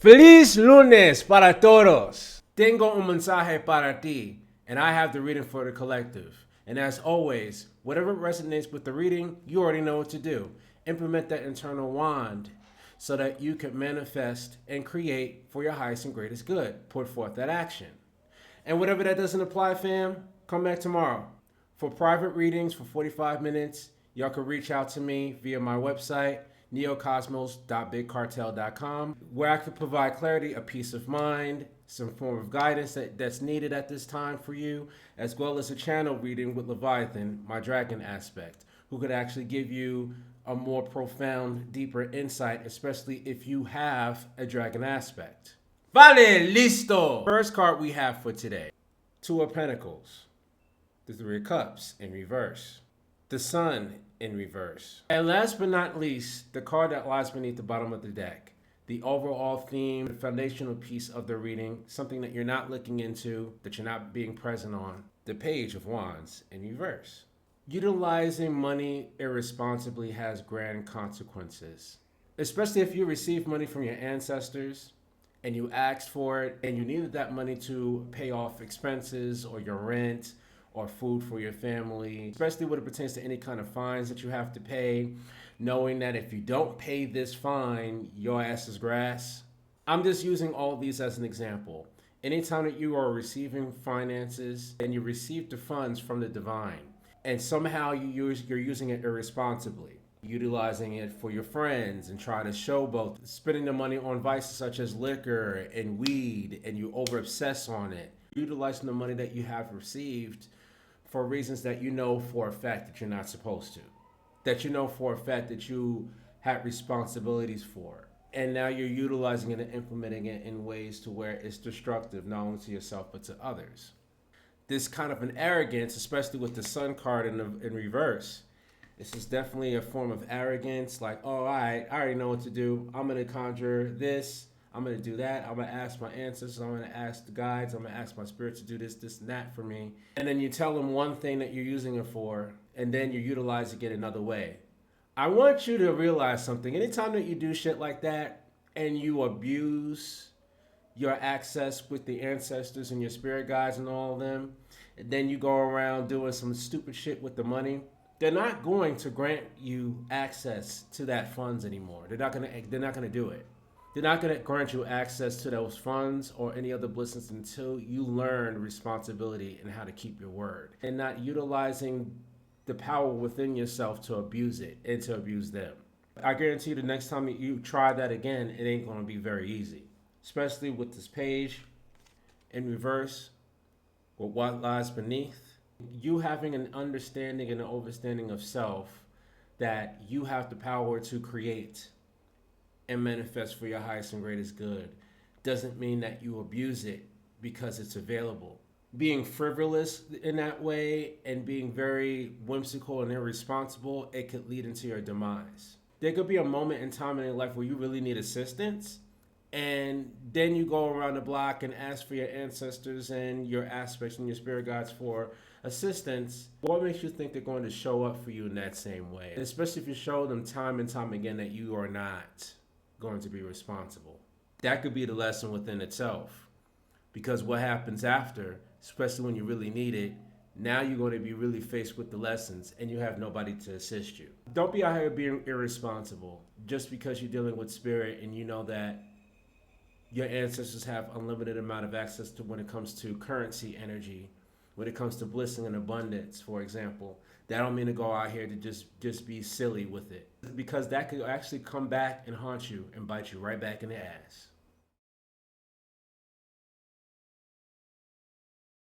Feliz lunes para todos. Tengo un mensaje para ti, and I have the reading for the collective. And as always, whatever resonates with the reading, you already know what to do. Implement that internal wand so that you can manifest and create for your highest and greatest good. Put forth that action. And whatever that doesn't apply, fam, come back tomorrow. For private readings for 45 minutes, y'all can reach out to me via my website, neocosmos.bigcartel.com, where I could provide clarity, a peace of mind, some form of guidance that's needed at this time for you, as well as a channel reading with Leviathan, my dragon aspect, who could actually give you a more profound, deeper insight, especially if you have a dragon aspect. Vale, listo! First card we have for today, Two of Pentacles, the Three of Cups in reverse, the Sun in reverse. And last but not least, the card that lies beneath the bottom of the deck, the overall theme, the foundational piece of the reading, something that you're not looking into, that you're not being present on, the Page of Wands in reverse. Utilizing money irresponsibly has grand consequences, especially if you receive money from your ancestors and you asked for it and you needed that money to pay off expenses or your rent or food for your family, especially when it pertains to any kind of fines that you have to pay, knowing that if you don't pay this fine, your ass is grass. I'm just using all of these as an example. Anytime that you are receiving finances and you receive the funds from the divine, and somehow you're using it irresponsibly, utilizing it for your friends and trying to showboat, spending the money on vices such as liquor and weed, and you over obsess on it, utilizing the money that you have received for reasons that you know for a fact that you're not supposed to, that you know for a fact that you had responsibilities for, and now you're utilizing it and implementing it in ways to where it's destructive not only to yourself but to others. This kind of an arrogance, especially with the Sun card in reverse, this is definitely a form of arrogance. Like, oh, all right, I already know what to do. I'm going to conjure this. I'm going to do that. I'm going to ask my ancestors. I'm going to ask the guides. I'm going to ask my spirit to do this, this, and that for me. And then you tell them one thing that you're using it for, and then you utilize it another way. I want you to realize something. Anytime that you do shit like that and you abuse your access with the ancestors and your spirit guides and all of them, and then you go around doing some stupid shit with the money, they're not going to grant you access to that funds anymore. They're not gonna do it. They're not gonna grant you access to those funds or any other blessings until you learn responsibility and how to keep your word, and not utilizing the power within yourself to abuse it and to abuse them. I guarantee you the next time that you try that again, it ain't gonna be very easy. Especially with this page in reverse, with what lies beneath. You having an understanding and an understanding of self that you have the power to create and manifest for your highest and greatest good doesn't mean that you abuse it because it's available. Being frivolous in that way and being very whimsical and irresponsible, it could lead into your demise. There could be a moment in time in your life where you really need assistance, and then you go around the block and ask for your ancestors and your aspects and your spirit guides for assistance. What makes you think they're going to show up for you in that same way? And especially if you show them time and time again that you are not going to be responsible. That could be the lesson within itself. Because what happens after, especially when you really need it, now you're going to be really faced with the lessons and you have nobody to assist you. Don't be out here being irresponsible just because you're dealing with spirit and you know that your ancestors have unlimited amount of access to when it comes to currency energy, when it comes to blessing and abundance, for example. That don't mean to go out here to just be silly with it, because that could actually come back and haunt you and bite you right back in the ass.